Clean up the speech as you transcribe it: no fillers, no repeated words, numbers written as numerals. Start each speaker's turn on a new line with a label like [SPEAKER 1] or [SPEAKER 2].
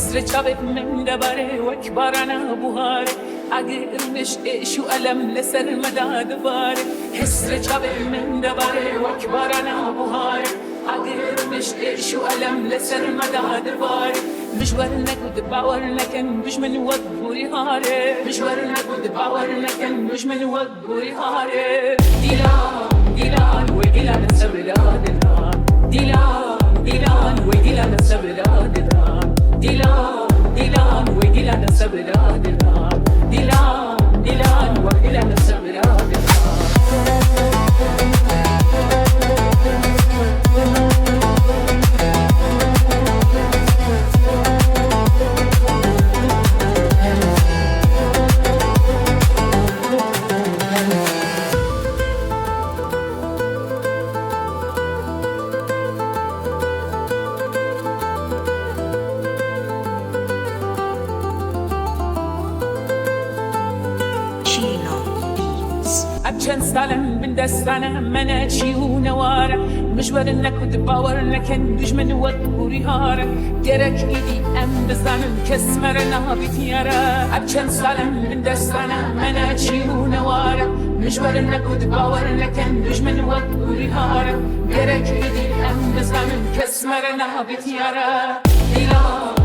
[SPEAKER 1] حسر چاوت من دباره وكبرنا بوهاره عقلش ايش وألم لسر مداد باره حسر چاوت من دباره وكبرنا بوهاره عقلش ايش وألم لسر مداد باره مشوارنا قد باورنا كان مش من وقبوري هاره مشوارنا قد باورنا كان مش من وقبوري هاره ديلان وقيلان سبرادنا ديلان وقيلان سبرادنا ديلان وقيلان سبرادنا ديلان وقيلان سبرادنا چند سالم من دستانم من چیونه واره مشوار نکود باور نکن دشمن و دوری هاره درک ایدی ام بزنم کسمر نابیتیاره اب چند سالم من دستانم من چیونه واره مشوار نکود باور نکن دشمن و دوری هاره درک ایدی ام بزنم کسمر نابیتیاره